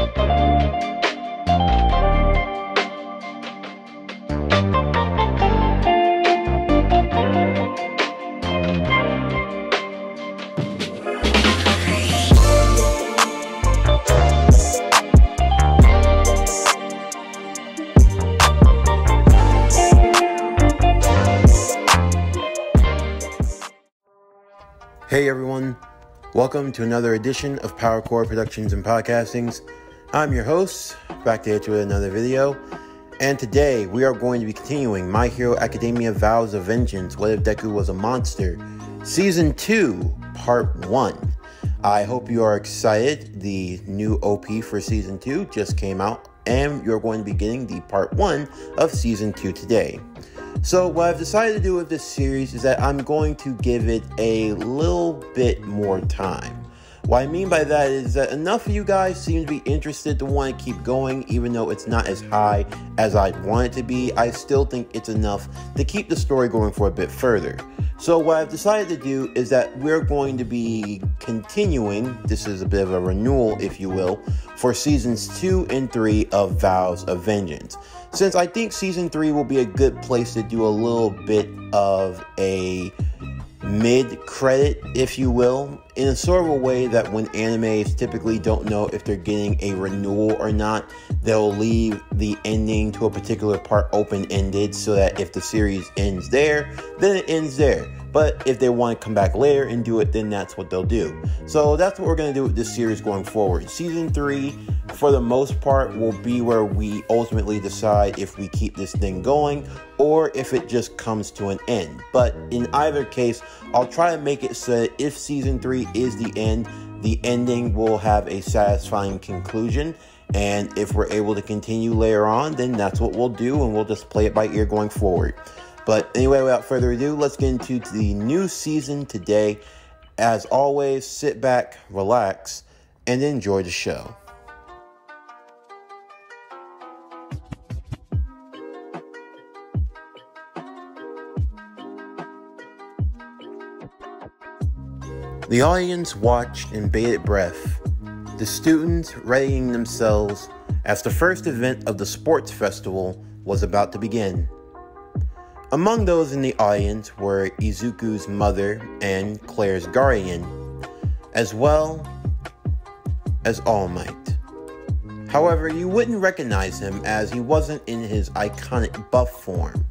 Hey everyone, welcome to another edition of Power Core Productions and Podcastings. I'm your host, back to hit you with another video, and today we are going to be continuing My Hero Academia Vows of Vengeance, What If Deku Was a Monster, Season 2, Part 1. I hope you are excited. The new OP for Season 2 just came out, and you're going to be getting the Part 1 of Season 2 today. So what I've decided to do with this series is that I'm going to give it a little bit more time. What I mean by that is that enough of you guys seem to be interested to want to keep going, even though it's not as high as I'd want it to be. I still think it's enough to keep the story going for a bit further. So what I've decided to do is that we're going to be continuing, this is a bit of a renewal if you will, for Seasons 2 and 3 of Vows of Vengeance. Since I think Season 3 will be a good place to do a little bit of a mid-credit, if you will, in a sort of a way that when animes typically don't know if they're getting a renewal or not, they'll leave the ending to a particular part open-ended so that if the series ends there, then it ends there. But if they want to come back later and do it, then that's what they'll do. So that's what we're going to do with this series going forward. Season 3, for the most part, will be where we ultimately decide if we keep this thing going or if it just comes to an end. But in either case, I'll try to make it so that if Season 3 is the end, the ending will have a satisfying conclusion. And if we're able to continue later on, then that's what we'll do, and we'll just play it by ear going forward. But anyway, without further ado, let's get into the new season today. As always, sit back, relax, and enjoy the show. The audience watched in bated breath, the students readying themselves as the first event of the sports festival was about to begin. Among those in the audience were Izuku's mother and Claire's guardian, as well as All Might. However, you wouldn't recognize him as he wasn't in his iconic buff form,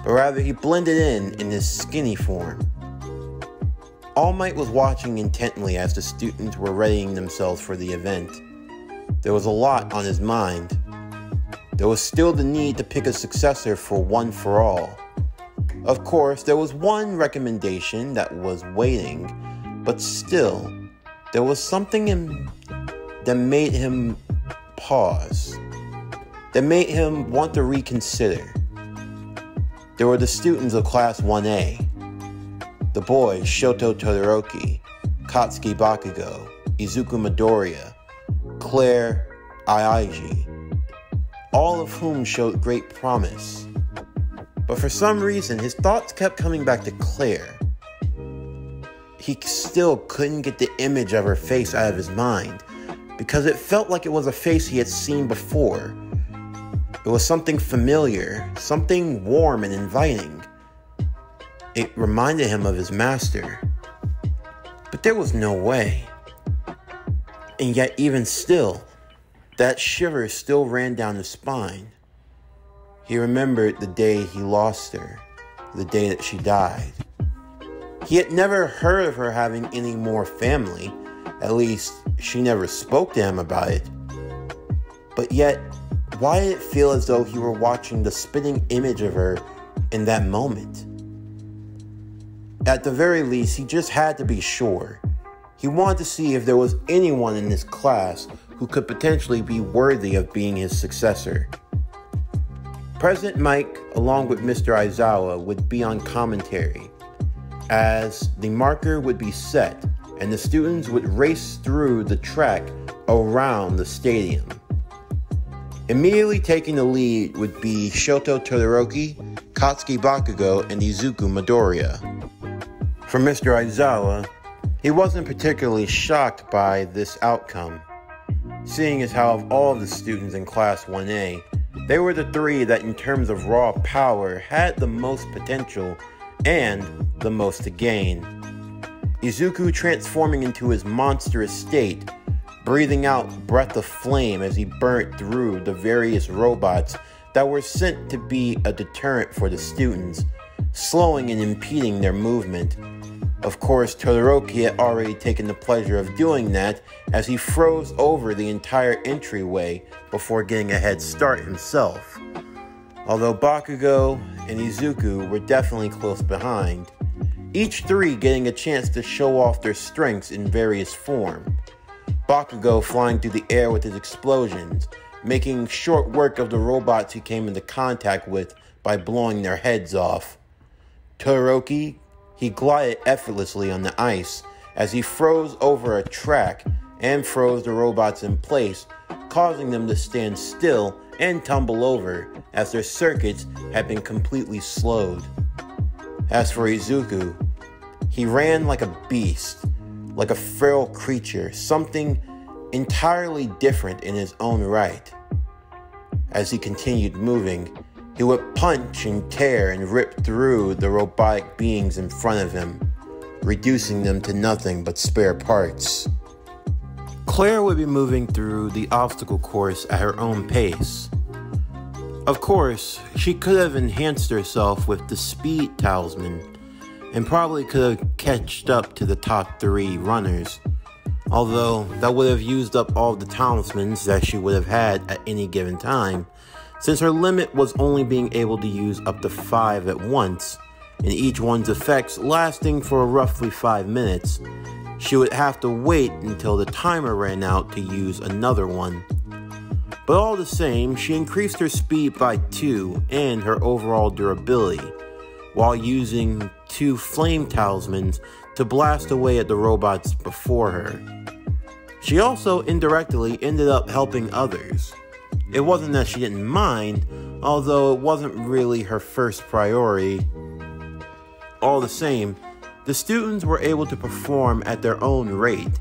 but rather he blended in his skinny form. All Might was watching intently as the students were readying themselves for the event. There was a lot on his mind. There was still the need to pick a successor for One for All. Of course, there was one recommendation that was waiting, but still, there was something that made him pause, that made him want to reconsider. There were the students of Class 1A, the boys Shoto Todoroki, Katsuki Bakugo, Izuku Midoriya, Claire Aiji, all of whom showed great promise. But for some reason, his thoughts kept coming back to Claire. He still couldn't get the image of her face out of his mind, because it felt like it was a face he had seen before. It was something familiar, something warm and inviting. It reminded him of his master. But there was no way. And yet even still, that shiver still ran down his spine. He remembered the day he lost her, the day that she died. He had never heard of her having any more family. At least, she never spoke to him about it. But yet, why did it feel as though he were watching the spitting image of her in that moment? At the very least, he just had to be sure. He wanted to see if there was anyone in this class who could potentially be worthy of being his successor. President Mike, along with Mr. Aizawa, would be on commentary, as the marker would be set and the students would race through the track around the stadium. Immediately taking the lead would be Shoto Todoroki, Katsuki Bakugo, and Izuku Midoriya. For Mr. Aizawa, he wasn't particularly shocked by this outcome. seeing as how of all of the students in Class 1A, they were the three that in terms of raw power had the most potential and the most to gain. Izuku transforming into his monstrous state, breathing out breath of flame as he burnt through the various robots that were sent to be a deterrent for the students, slowing and impeding their movement. Of course, Todoroki had already taken the pleasure of doing that as he froze over the entire entryway before getting a head start himself. Although Bakugo and Izuku were definitely close behind, each three getting a chance to show off their strengths in various form. Bakugo flying through the air with his explosions, making short work of the robots he came into contact with by blowing their heads off. Todoroki, he glided effortlessly on the ice as he froze over a track and froze the robots in place, causing them to stand still and tumble over as their circuits had been completely slowed. As for Izuku, he ran like a beast, like a feral creature, something entirely different in his own right. As he continued moving, he would punch and tear and rip through the robotic beings in front of him, reducing them to nothing but spare parts. Claire would be moving through the obstacle course at her own pace. Of course, she could have enhanced herself with the speed talisman, and probably could have catched up to the top three runners, although that would have used up all the talismans that she would have had at any given time, since her limit was only being able to use up to 5 at once, and each one's effects lasting for roughly 5 minutes. She would have to wait until the timer ran out to use another one. But all the same, she increased her speed by 2 and her overall durability, while using 2 flame talismans to blast away at the robots before her. She also indirectly ended up helping others. It wasn't that she didn't mind, although it wasn't really her first priority. All the same, the students were able to perform at their own rate,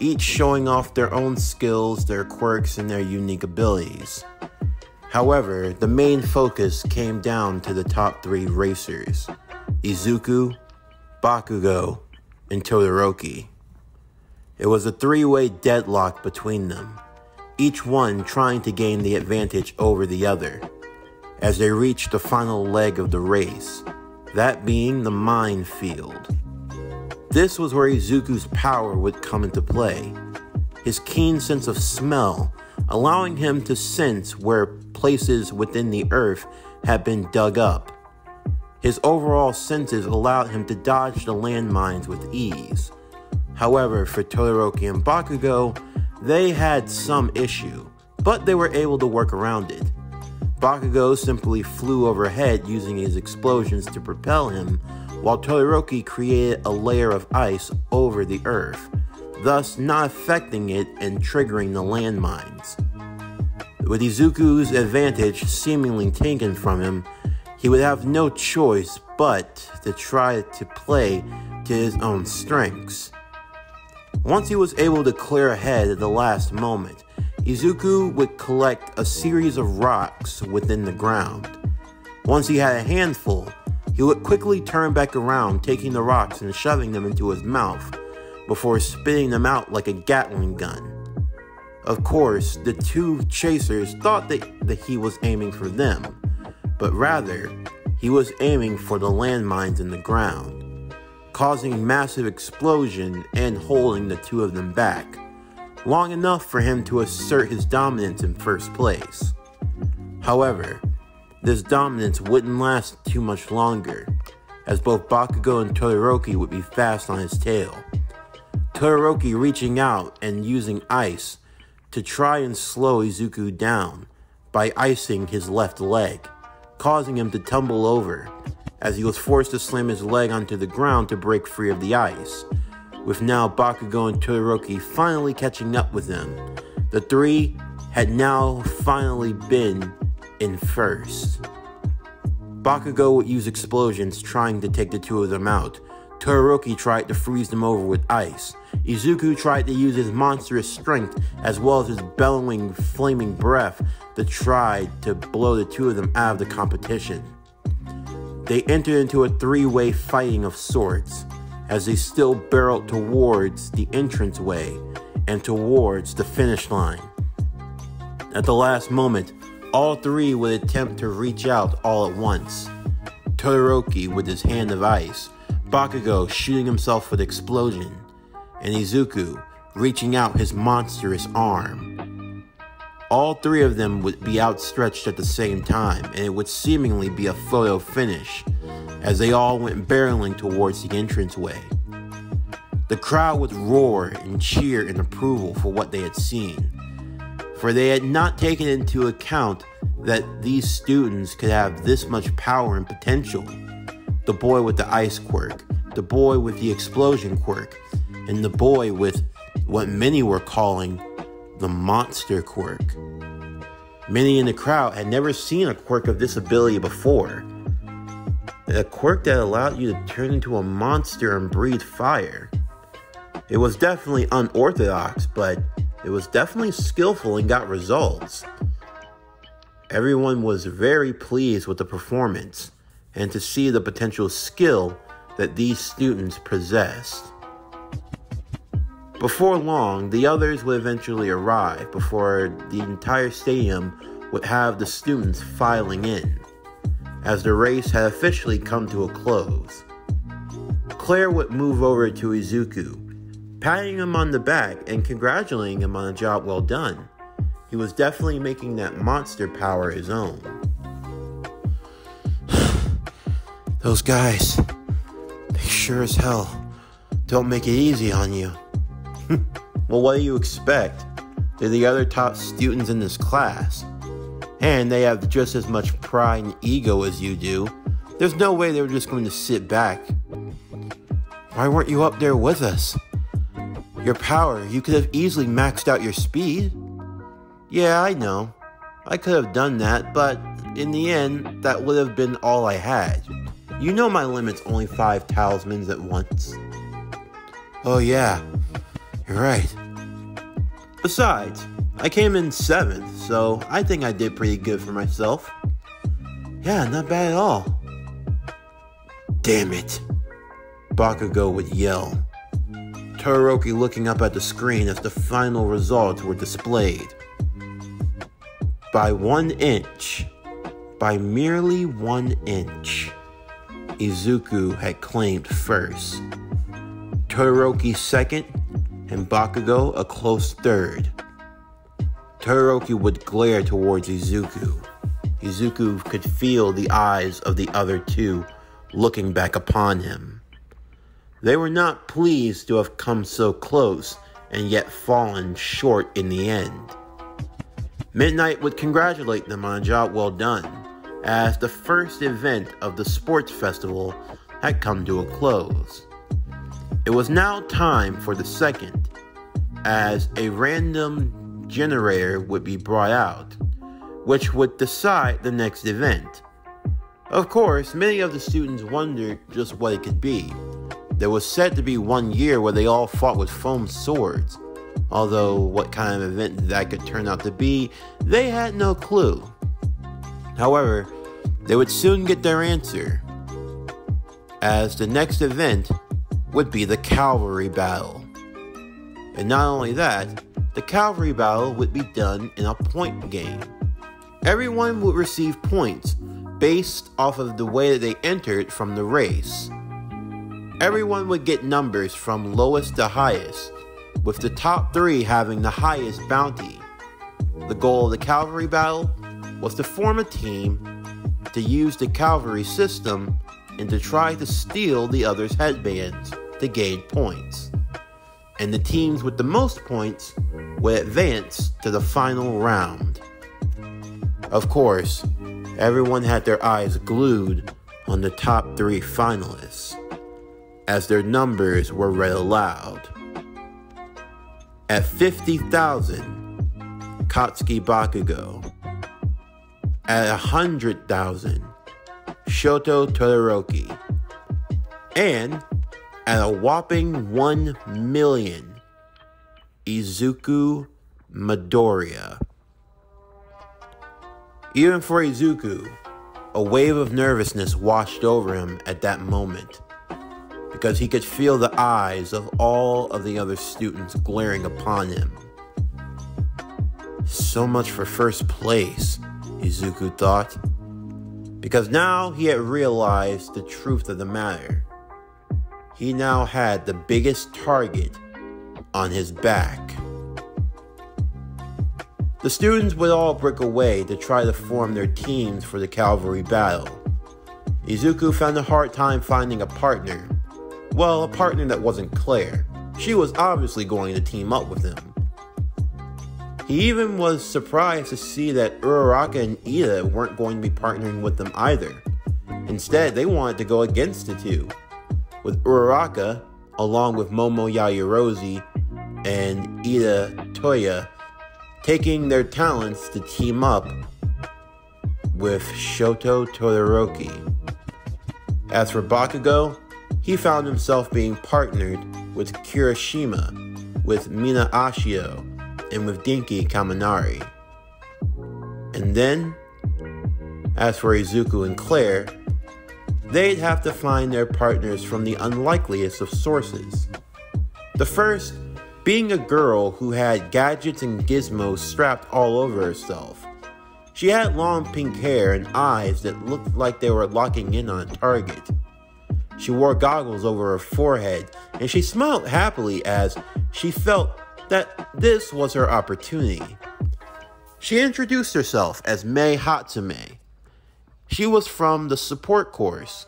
each showing off their own skills, their quirks, and their unique abilities. However, the main focus came down to the top 3 racers, Izuku, Bakugo, and Todoroki. It was a 3-way deadlock between them, each one trying to gain the advantage over the other, as they reached the final leg of the race, that being the minefield. This was where Izuku's power would come into play, his keen sense of smell allowing him to sense where places within the earth had been dug up. His overall senses allowed him to dodge the landmines with ease. However, for Todoroki and Bakugo, they had some issue, but they were able to work around it. Bakugo simply flew overhead using his explosions to propel him, while Todoroki created a layer of ice over the earth, thus not affecting it and triggering the landmines. With Izuku's advantage seemingly taken from him, he would have no choice but to try to play to his own strengths. Once he was able to clear ahead at the last moment, Izuku would collect a series of rocks within the ground. Once he had a handful, he would quickly turn back around, taking the rocks and shoving them into his mouth, before spitting them out like a Gatling gun. Of course, the 2 chasers thought that he was aiming for them, but rather, he was aiming for the landmines in the ground, causing massive explosion and holding the 2 of them back, long enough for him to assert his dominance in first place. However, this dominance wouldn't last too much longer, as both Bakugo and Todoroki would be fast on his tail. Todoroki reaching out and using ice to try and slow Izuku down by icing his left leg, causing him to tumble over, as he was forced to slam his leg onto the ground to break free of the ice, with now Bakugo and Todoroki finally catching up with them. The 3 had now finally been in first. Bakugo would use explosions trying to take the 2 of them out. Todoroki tried to freeze them over with ice. Izuku tried to use his monstrous strength as well as his bellowing, flaming breath to try to blow the two of them out of the competition. They entered into a three-way fighting of sorts as they still barreled towards the entranceway and towards the finish line. At the last moment, all three would attempt to reach out all at once. Todoroki with his hand of ice, Bakugo shooting himself with explosion, and Izuku reaching out his monstrous arm. All three of them would be outstretched at the same time, and it would seemingly be a photo finish as they all went barreling towards the entranceway. The crowd would roar and cheer in approval for what they had seen, for they had not taken into account that these students could have this much power and potential. The boy with the ice quirk, the boy with the explosion quirk, and the boy with what many were calling the monster quirk. Many in the crowd had never seen a quirk of this ability before. A quirk that allowed you to turn into a monster and breathe fire. It was definitely unorthodox, but it was definitely skillful and got results. Everyone was very pleased with the performance and to see the potential skill that these students possessed. Before long, the others would eventually arrive before the entire stadium would have the students filing in, as the race had officially come to a close. Claire would move over to Izuku, patting him on the back and congratulating him on a job well done. He was definitely making that monster power his own. Those guys, they sure as hell don't make it easy on you. Well, what do you expect? They're the other top students in this class, and they have just as much pride and ego as you do. There's no way they were just going to sit back. Why weren't you up there with us? Your power, you could have easily maxed out your speed. Yeah, I know. I could have done that, but in the end, that would have been all I had. You know my limit's only 5 talismans at once. Oh yeah, you're right. Besides, I came in 7th, so I think I did pretty good for myself. Yeah, not bad at all. Damn it, Bakugo would yell. Todoroki looking up at the screen as the final results were displayed. By 1 inch, by merely 1 inch, Izuku had claimed first. Todoroki second, and Bakugo a close third. Todoroki would glare towards Izuku. Izuku could feel the eyes of the other two looking back upon him. They were not pleased to have come so close and yet fallen short in the end. Midnight would congratulate them on a job well done, as the first event of the sports festival had come to a close. It was now time for the second, as a random generator would be brought out, which would decide the next event. Of course, many of the students wondered just what it could be. There was said to be 1 year where they all fought with foam swords, although what kind of event that could turn out to be, they had no clue. However, they would soon get their answer, as the next event would be the cavalry battle. And not only that, the cavalry battle would be done in a point game. Everyone would receive points based off of the way that they entered from the race. Everyone would get numbers from lowest to highest, with the top 3 having the highest bounty. The goal of the cavalry battle was to form a team to use the cavalry system and to try to steal the other's headbands to gain points. And the teams with the most points would advance to the final round. Of course, everyone had their eyes glued on the top 3 finalists, as their numbers were read aloud. At 50,000, Katsuki Bakugo. At 100,000, Shoto Todoroki. And at a whopping 1 million, Izuku Midoriya. Even for Izuku, a wave of nervousness washed over him at that moment, because he could feel the eyes of all of the other students glaring upon him. So much for first place, Izuku thought, because now he had realized the truth of the matter. He now had the biggest target on his back. The students would all break away to try to form their teams for the cavalry battle. Izuku found a hard time finding a partner. Well, a partner that wasn't Claire. She was obviously going to team up with him. He even was surprised to see that Uraraka and Ida weren't going to be partnering with them either. Instead, they wanted to go against the two, with Uraraka, along with Momo Yaoyorozu and Ida Toya, taking their talents to team up with Shoto Todoroki. As for Bakugo, he found himself being partnered with Kirishima, with Mina Ashio, and with Dinky Kaminari. And then, as for Izuku and Claire, they'd have to find their partners from the unlikeliest of sources. The first being a girl who had gadgets and gizmos strapped all over herself. She had long pink hair and eyes that looked like they were locking in on a target. She wore goggles over her forehead, and she smiled happily as she felt that this was her opportunity. She introduced herself as Mei Hatsume. She was from the support course.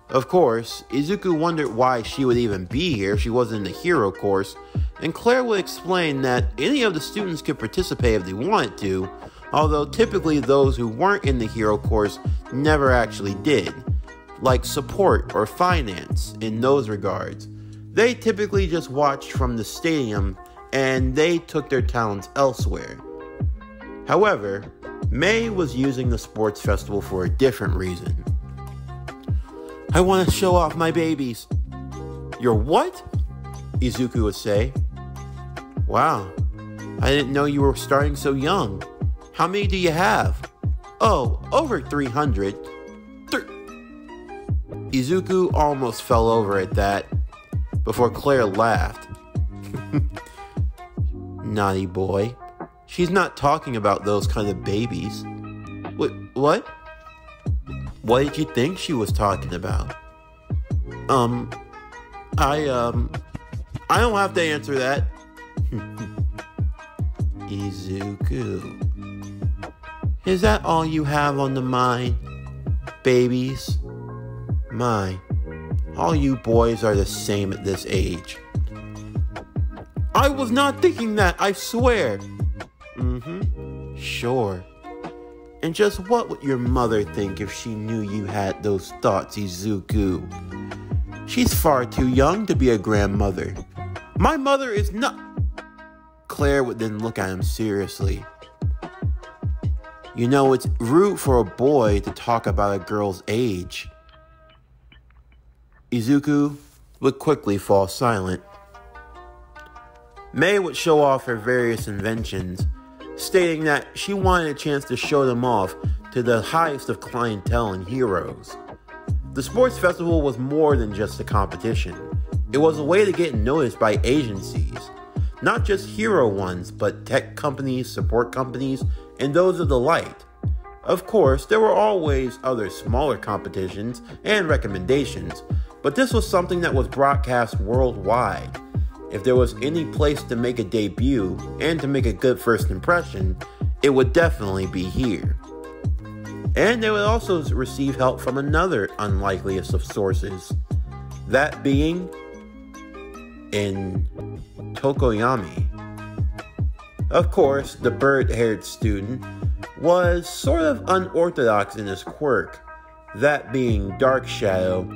Of course, Izuku wondered why she would even be here if she wasn't in the hero course, and Claire would explain that any of the students could participate if they wanted to, although typically those who weren't in the hero course never actually did, like support or finance in those regards. They typically just watched from the stadium and they took their talents elsewhere. However, Mei was using the sports festival for a different reason. I want to show off my babies. Your what? Izuku would say. Wow, I didn't know you were starting so young. How many do you have? Oh, over 300. Izuku almost fell over at that before Claire laughed. Naughty boy. She's not talking about those kind of babies. Wait, what? What did you think she was talking about? I don't have to answer that. Izuku. Is that all you have on the mind? Babies? My, all you boys are the same at this age. I was not thinking that, I swear. Sure. And just what would your mother think if she knew you had those thoughts, Izuku? She's far too young to be a grandmother. My mother is not... Claire would then look at him seriously. You know, it's rude for a boy to talk about a girl's age. Izuku would quickly fall silent. Mei would show off her various inventions, stating that she wanted a chance to show them off to the highest of clientele and heroes. The sports festival was more than just a competition. It was a way to get noticed by agencies. Not just hero ones, but tech companies, support companies, and those of the light. Of course, there were always other smaller competitions and recommendations, but this was something that was broadcast worldwide. If there was any place to make a debut and to make a good first impression, it would definitely be here. And they would also receive help from another unlikeliest of sources, that being in Tokoyami. Of course, the bird-haired student was sort of unorthodox in his quirk, that being Dark Shadow,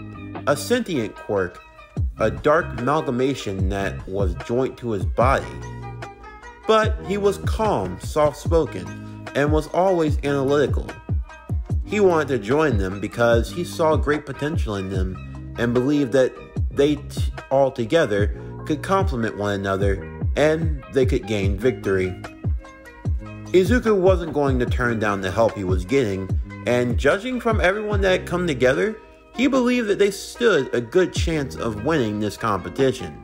a sentient quirk, a dark amalgamation that was joined to his body. But he was calm, soft-spoken, and was always analytical. He wanted to join them because he saw great potential in them and believed that they all together could complement one another and they could gain victory. Izuku wasn't going to turn down the help he was getting, and judging from everyone that had come together, he believed that they stood a good chance of winning this competition.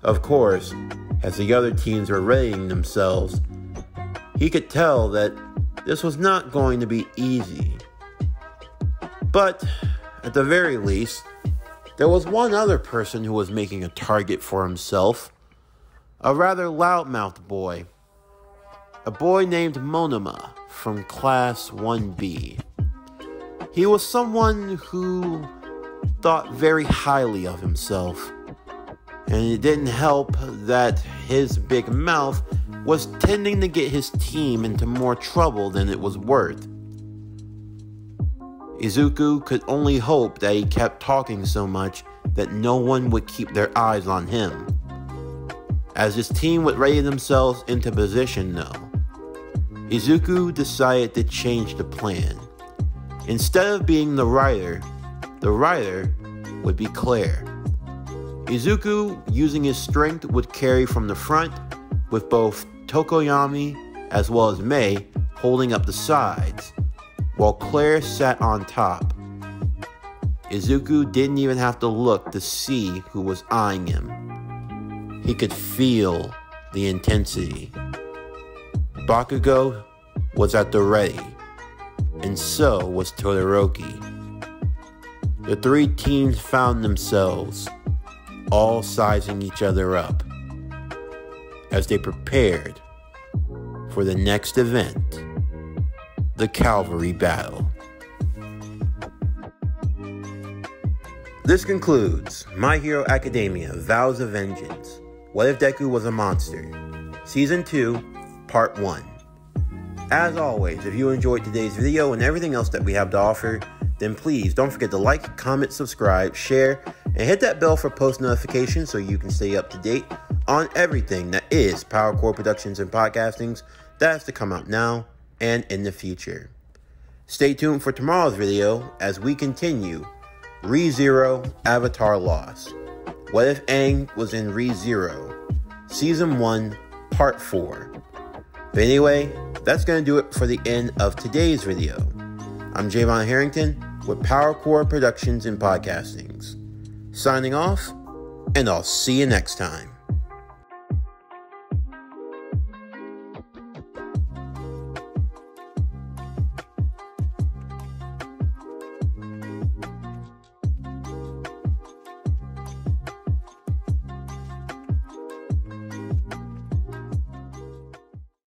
Of course, as the other teams were readying themselves, he could tell that this was not going to be easy. But, at the very least, there was one other person who was making a target for himself. A rather loudmouthed boy. A boy named Monoma from Class 1B. He was someone who thought very highly of himself. And it didn't help that his big mouth was tending to get his team into more trouble than it was worth. Izuku could only hope that he kept talking so much that no one would keep their eyes on him. As his team would ready themselves into position though, Izuku decided to change the plan. Instead of being the rider would be Claire. Izuku, using his strength, would carry from the front, with both Tokoyami as well as Mei holding up the sides, while Claire sat on top. Izuku didn't even have to look to see who was eyeing him. He could feel the intensity. Bakugo was at the ready, and so was Todoroki. The three teams found themselves all sizing each other up as they prepared for the next event, the Cavalry Battle. This concludes My Hero Academia, Vows of Vengeance. What if Deku was a monster? Season 2, Part 1. As always, if you enjoyed today's video and everything else that we have to offer, then please don't forget to like, comment, subscribe, share, and hit that bell for post notifications so you can stay up to date on everything that is PowerCore Productions and Podcastings that has to come out now and in the future. Stay tuned for tomorrow's video as we continue ReZero Avatar Lost. What if Aang was in ReZero? Season 1, Part 4. But anyway, that's going to do it for the end of today's video. I'm Javon Harrington with PowerCore Productions and Podcastings. Signing off, and I'll see you next time.